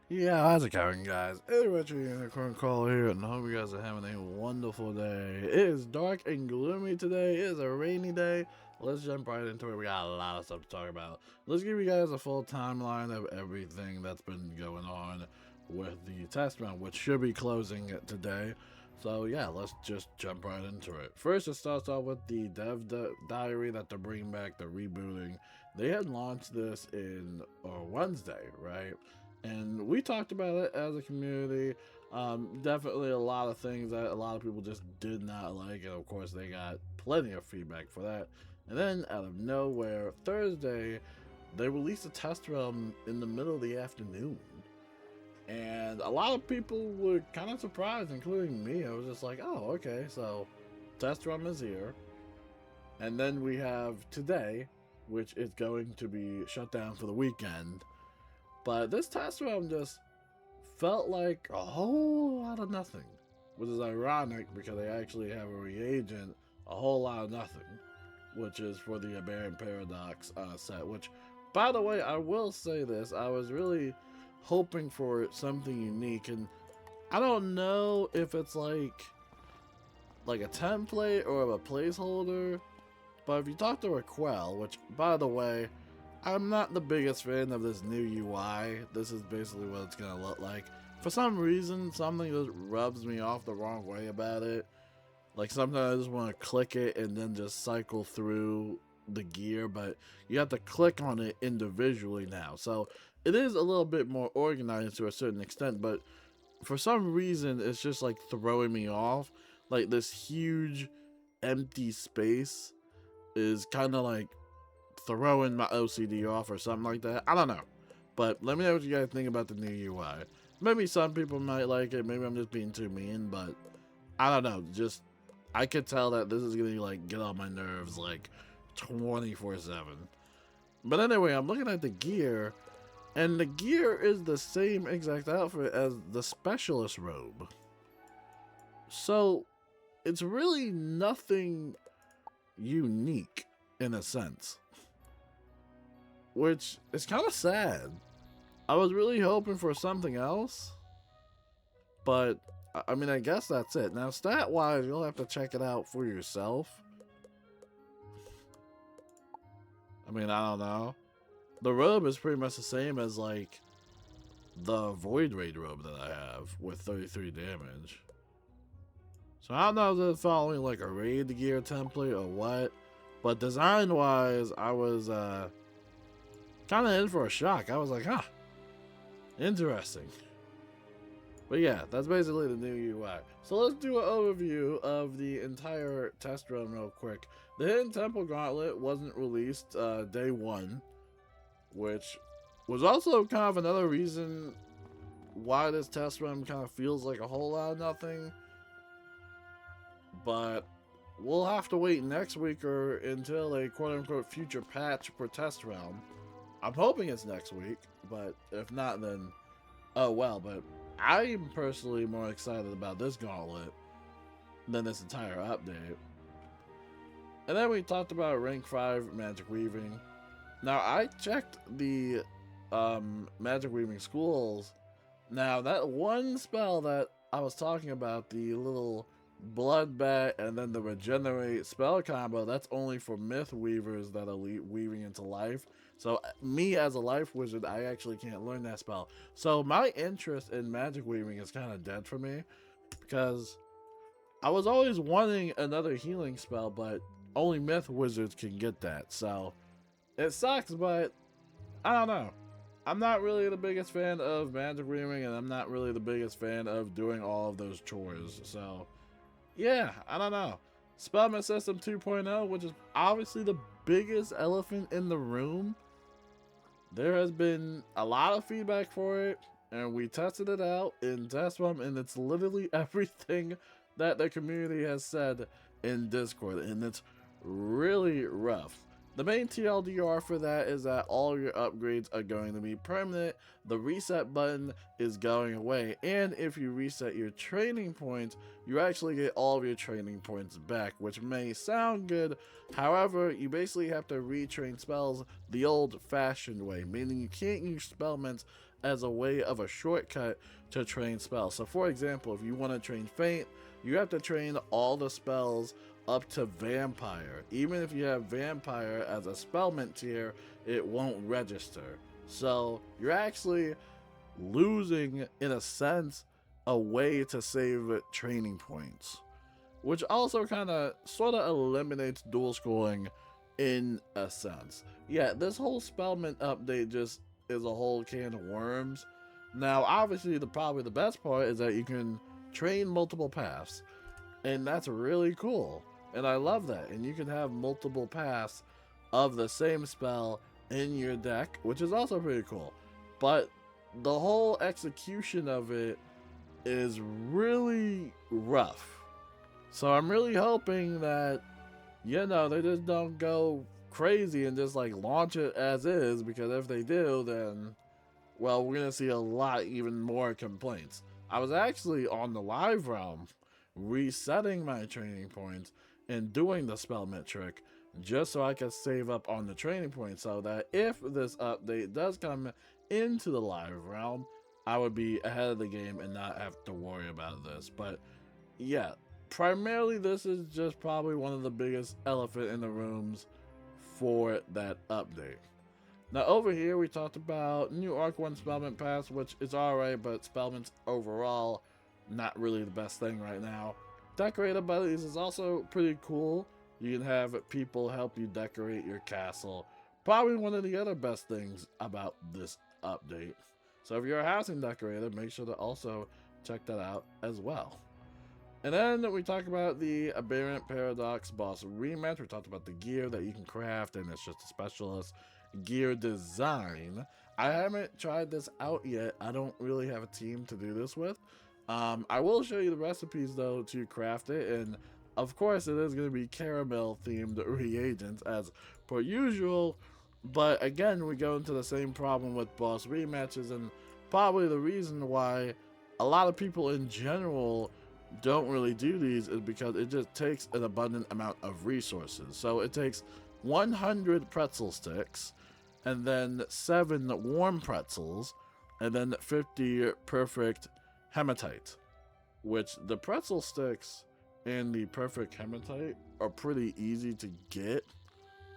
Yeah, how's it going, guys? It's Richard Unicorn Call here, and I hope you guys are having a wonderful day. It is dark and gloomy today. It is a rainy day. Let's jump right into it. We got a lot of stuff to talk about. Let's give you guys a full timeline of everything that's been going on with the test round, which should be closing today. So yeah, let's just jump right into it. First, it starts off with the diary that they're bringing back, the rebooting. They had launched this in Wednesday, right? And we talked about it as a community. Definitely a lot of things that a lot of people just did not like, and of course they got plenty of feedback for that. And then out of nowhere, Thursday, they released a test run in the middle of the afternoon, and a lot of people were kind of surprised, including me. I was just like, "Oh, okay, so test run is here." And then we have today, which is going to be shut down for the weekend. But this test run just felt like a whole lot of nothing, which is ironic because they actually have a reagent, a whole lot of nothing, which is for the Aberrant paradox set. Which, by the way, I will say this: I was really hoping for something unique, and I don't know if it's like a template or a placeholder. But if you talk to Raquel, which, by the way, I'm not the biggest fan of this new UI. This is basically what it's gonna look like. For some reason, something just rubs me off the wrong way about it. Like sometimes I just want to click it and then just cycle through the gear, but you have to click on it individually now. So it is a little bit more organized to a certain extent, but for some reason it's just like throwing me off. Like this huge empty space is kind of like throwing my OCD off or something like that. I don't know. But let me know what you guys think about the new UI. Maybe some people might like it. Maybe I'm just being too mean, but I don't know. Just I could tell that this is gonna like get on my nerves like 24/7. But anyway, I'm looking at the gear, and the gear is the same exact outfit as the specialist robe. So it's really nothing unique in a sense, which is kind of sad. I was really hoping for something else, but I mean, I guess that's it. Now, stat wise, you'll have to check it out for yourself. I mean, I don't know. The robe is pretty much the same as like the Void Raid robe that I have with 33 damage. So I don't know if they're following like a raid gear template or what, but design wise, I was kind of in for a shock. I was like, huh, interesting. But yeah, that's basically the new UI. So let's do an overview of the entire test run real quick. The Hidden Temple Gauntlet wasn't released day one, which was also kind of another reason why this test run kind of feels like a whole lot of nothing. But we'll have to wait next week or until a quote-unquote future patch for test run. I'm hoping it's next week, but if not, then oh well. But I'm personally more excited about this gauntlet than this entire update. And then we talked about rank 5 magic weaving. Now I checked the magic weaving schools. Now that one spell that I was talking about, the little bloodbath and then the regenerate spell combo, that's only for myth weavers that are weaving into life. So me as a life wizard, I actually can't learn that spell. So my interest in magic weaving is kind of dead for me, because I was always wanting another healing spell, but only myth wizards can get that. So it sucks, but I don't know. I'm not really the biggest fan of magic weaving, and I'm not really the biggest fan of doing all of those chores. So yeah, I don't know. Spellman System 2.0, which is obviously the biggest elephant in the room. There has been a lot of feedback for it, and we tested it out in test room, and it's literally everything that the community has said in Discord, and it's really rough. The main TLDR for that is that all your upgrades are going to be permanent. The reset button is going away, and if you reset your training points, you actually get all of your training points back, which may sound good. However, you basically have to retrain spells the old-fashioned way, meaning you can't use spellments as a way of a shortcut to train spells. So for example, if you want to train Faint, you have to train all the spells up to Vampire. Even if you have Vampire as a Spellement tier, it won't register. So you're actually losing, in a sense, a way to save training points, which also kind of sort of eliminates dual scrolling in a sense. Yeah, this whole Spellement update just is a whole can of worms. Now, obviously, probably the best part is that you can train multiple paths, and that's really cool. And I love that. And you can have multiple paths of the same spell in your deck, which is also pretty cool. But the whole execution of it is really rough. So I'm really hoping that, you know, they just don't go crazy and just like launch it as is, because if they do, then, well, we're going to see a lot even more complaints. I was actually on the live realm resetting my training points and doing the Spellement trick just so I could save up on the training points, so that if this update does come into the live realm, I would be ahead of the game and not have to worry about this. But yeah, primarily this is just probably one of the biggest elephant in the rooms for that update. Now over here we talked about new Arc 1 Spellment Pass, which is alright, but Spellment's overall not really the best thing right now. Decorator buddies is also pretty cool. You can have people help you decorate your castle. Probably one of the other best things about this update. So if you're a housing decorator, make sure to also check that out as well. And then we talk about the Aberrant Paradox boss rematch. We talked about the gear that you can craft, and it's just a specialist gear design. I haven't tried this out yet. I don't really have a team to do this with. I will show you the recipes though to craft it, and of course it is going to be caramel themed reagents as per usual. But again, we go into the same problem with boss rematches, and probably the reason why a lot of people in general don't really do these is because it just takes an abundant amount of resources. So it takes 100 pretzel sticks, and then 7 warm pretzels, and then 50 perfect hematite, which the pretzel sticks and the perfect hematite are pretty easy to get.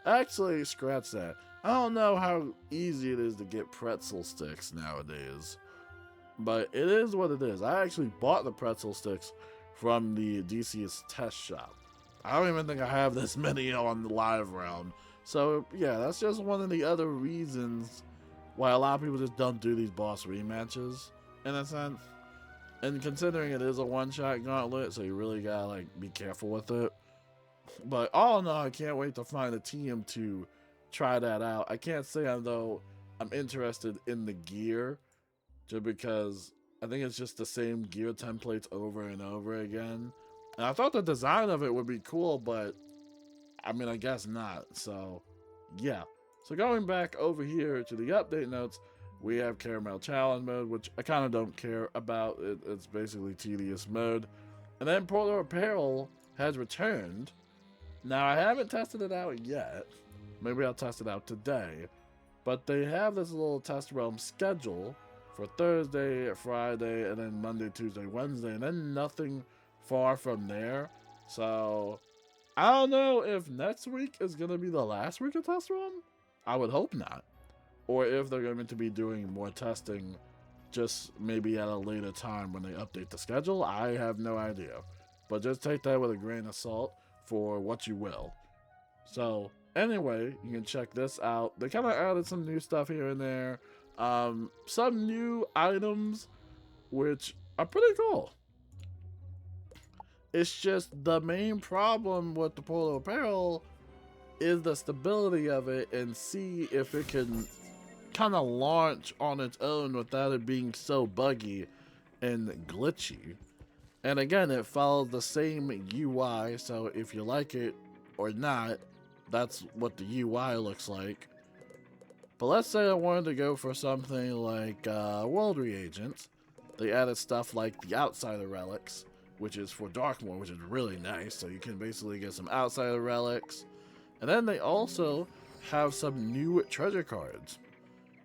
Actually, scratch that. I don't know how easy it is to get pretzel sticks nowadays, but it is what it is. I actually bought the pretzel sticks from the DC's test shop. I don't even think I have this many on the live round. So yeah, that's just one of the other reasons why a lot of people just don't do these boss rematches, in a sense. And considering it is a one-shot gauntlet, so you really gotta like be careful with it. But all in all, I can't wait to find a team to try that out. I can't say though I'm interested in the gear, just because I think it's just the same gear templates over and over again. And I thought the design of it would be cool, but I mean, I guess not. So yeah. So going back over here to the update notes, we have Caramel Challenge mode, which I kind of don't care about. It's basically tedious mode. And then Polar Peril has returned. Now, I haven't tested it out yet. Maybe I'll test it out today. But they have this little test realm schedule for Thursday, Friday, and then Monday, Tuesday, Wednesday, and then nothing far from there. So I don't know if next week is going to be the last week of test realm. I would hope not. Or if they're going to be doing more testing just maybe at a later time when they update the schedule. I have no idea. But just take that with a grain of salt for what you will. So anyway, you can check this out. They kind of added some new stuff here and there. Some new items, which are pretty cool. It's just the main problem with the Polar Apparel is the stability of it, and see if it can kind of launch on its own without it being so buggy and glitchy. And again, it follows the same UI, so if you like it or not, that's what the UI looks like. But let's say I wanted to go for something like World Reagents. They added stuff like the Outsider Relics, which is for Darkmoor, which is really nice, so you can basically get some Outsider Relics. And then they also have some new treasure cards.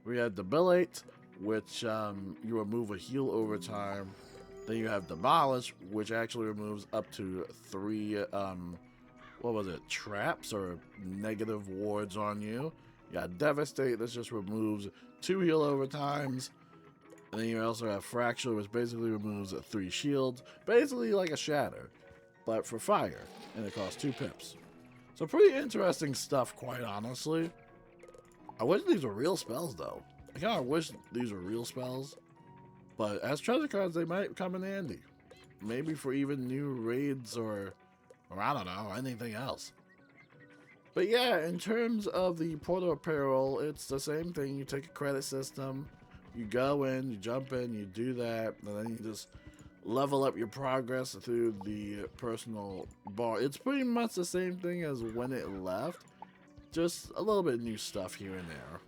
We had Debilate, which you remove a heal over time. Then you have Demolish, which actually removes up to 3, what was it, traps or negative wards on you. You got Devastate, this just removes 2 heal over times. And then you also have Fracture, which basically removes 3 shields. Basically like a Shatter, but for fire. And it costs 2 pips. So pretty interesting stuff, quite honestly. I wish these were real spells, though. I kind of wish these were real spells. But as treasure cards, they might come in handy. Maybe for even new raids or I don't know, anything else. But yeah, in terms of the Portal of Peril, it's the same thing. You take a credit system, you go in, you jump in, you do that, and then you just level up your progress through the personal bar. It's pretty much the same thing as when it left, just a little bit new stuff here and there.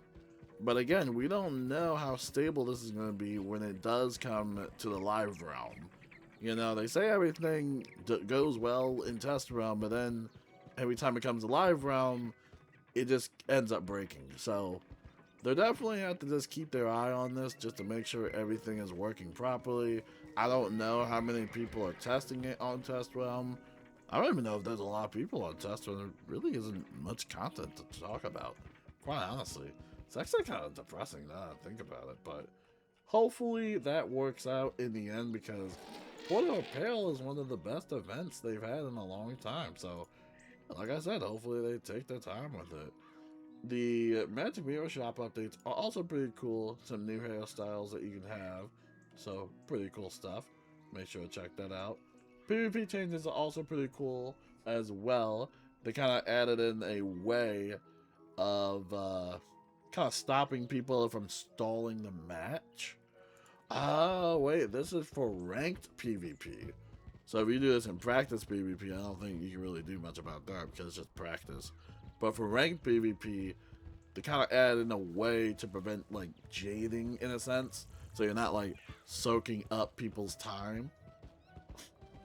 But again, we don't know how stable this is going to be when it does come to the live realm. You know, they say everything goes well in test realm, but then every time it comes to live realm, it just ends up breaking. So they definitely have to just keep their eye on this just to make sure everything is working properly. I don't know how many people are testing it on test realm. I don't even know if there's a lot of people on test realm. There really isn't much content to talk about, quite honestly. It's actually kind of depressing now that I think about it, but hopefully that works out in the end, because Portal of Peril is one of the best events they've had in a long time. So, like I said, hopefully they take their time with it. The Magic Mirror Shop updates are also pretty cool. Some new hairstyles that you can have. So, pretty cool stuff. Make sure to check that out. PvP changes are also pretty cool as well. They kind of added in a way of kind of stopping people from stalling the match. Oh, wait, this is for ranked PvP. So if you do this in practice PvP, I don't think you can really do much about that because it's just practice. But for ranked PvP, they kind of add in a way to prevent, like, jading in a sense. So you're not, like, soaking up people's time.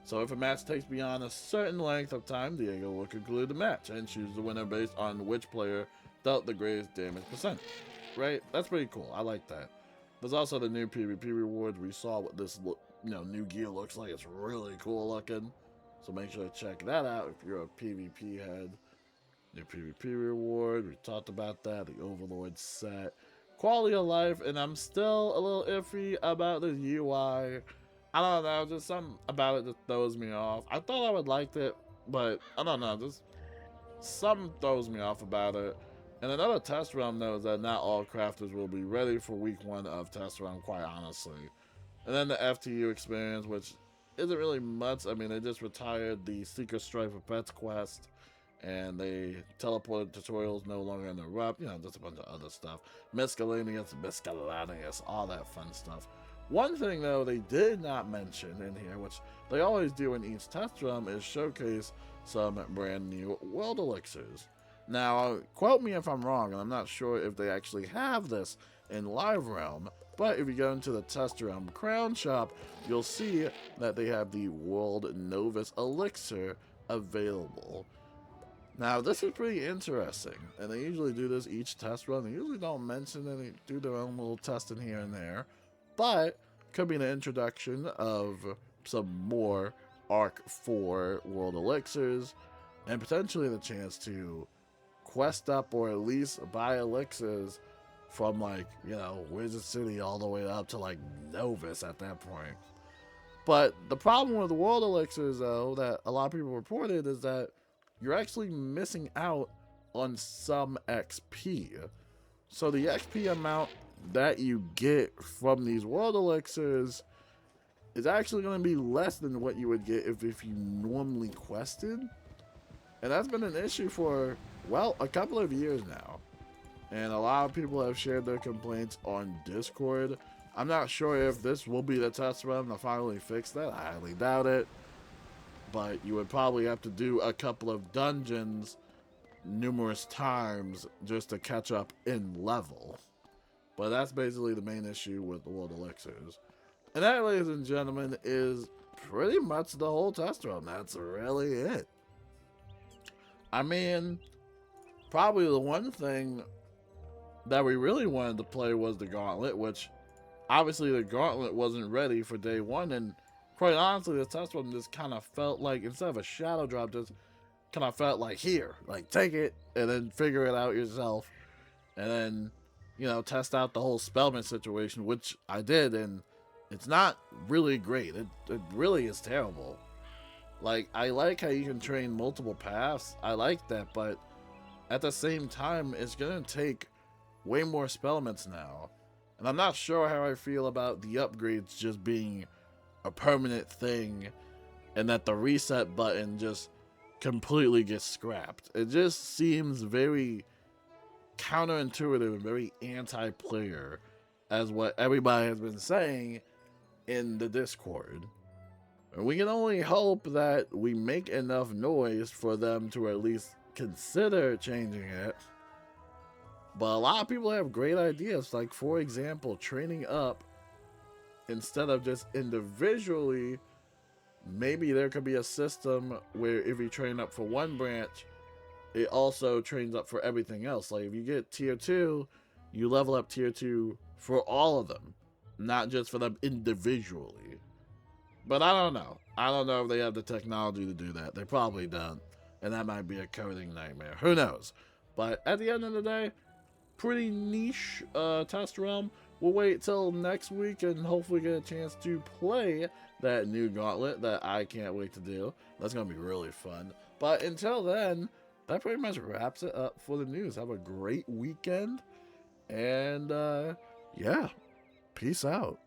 So if a match takes beyond a certain length of time, Diego will conclude the match and choose the winner based on which player dealt the greatest damage percent. Right? That's pretty cool. I like that. There's also the new PvP rewards. We saw what this new gear looks like. It's really cool looking. So make sure to check that out if you're a PvP head. New PvP reward. We talked about that. The Overlord set. Quality of life. And I'm still a little iffy about the UI. I don't know. Just something about it that throws me off. I thought I would like it, but I don't know. Just something throws me off about it. And another test run knows that not all crafters will be ready for week 1 of test run, quite honestly. And then the FTU experience, which isn't really much. I mean, they just retired the Secret Strife of Pets quest, and they teleported tutorials no longer in the RUP, just a bunch of other stuff. Miscellaneous, all that fun stuff. One thing, though, they did not mention in here, which they always do in each test run, is showcase some brand new world elixirs. Now, quote me if I'm wrong, and I'm not sure if they actually have this in Live Realm, but if you go into the Test Realm Crown Shop, you'll see that they have the World Novus Elixir available. Now, this is pretty interesting, and they usually do this each test run. They usually don't mention it, they do their own little testing here and there, but could be an introduction of some more Arc 4 World Elixirs, and potentially the chance to quest up or at least buy elixirs from, like, Wizard City all the way up to, like, Novus at that point. But the problem with the world elixirs, though, that a lot of people reported is that you're actually missing out on some XP. So the XP amount that you get from these world elixirs is actually going to be less than what you would get if you normally quested. And that's been an issue for, well, a couple of years now. And a lot of people have shared their complaints on Discord. I'm not sure if this will be the test run to finally fix that. I highly doubt it. But you would probably have to do a couple of dungeons numerous times just to catch up in level. But that's basically the main issue with the world elixirs. And that, ladies and gentlemen, is pretty much the whole test run. That's really it. I mean, probably the one thing that we really wanted to play was the gauntlet, which obviously the gauntlet wasn't ready for day one, and quite honestly, the test one just kind of felt like, instead of a shadow drop, just kind of felt like, here, like, take it, and then figure it out yourself, and then, you know, test out the whole Spellement situation, which I did, and it's not really great. It really is terrible. Like, I like how you can train multiple paths. I like that, but at the same time, it's going to take way more Spellements now. And I'm not sure how I feel about the upgrades just being a permanent thing and that the reset button just completely gets scrapped. It just seems very counterintuitive and very anti-player, as what everybody has been saying in the Discord. And we can only hope that we make enough noise for them to at least consider changing it. But a lot of people have great ideas, like, for example, training up instead of just individually. Maybe there could be a system where if you train up for one branch, it also trains up for everything else. Like, if you get tier 2, you level up tier 2 for all of them, not just for them individually. But I don't know. I don't know if they have the technology to do that. They probably don't. And that might be a coding nightmare. Who knows? But at the end of the day, pretty niche test realm. We'll wait till next week and hopefully get a chance to play that new gauntlet that I can't wait to do. That's going to be really fun. But until then, that pretty much wraps it up for the news. Have a great weekend. And, yeah, peace out.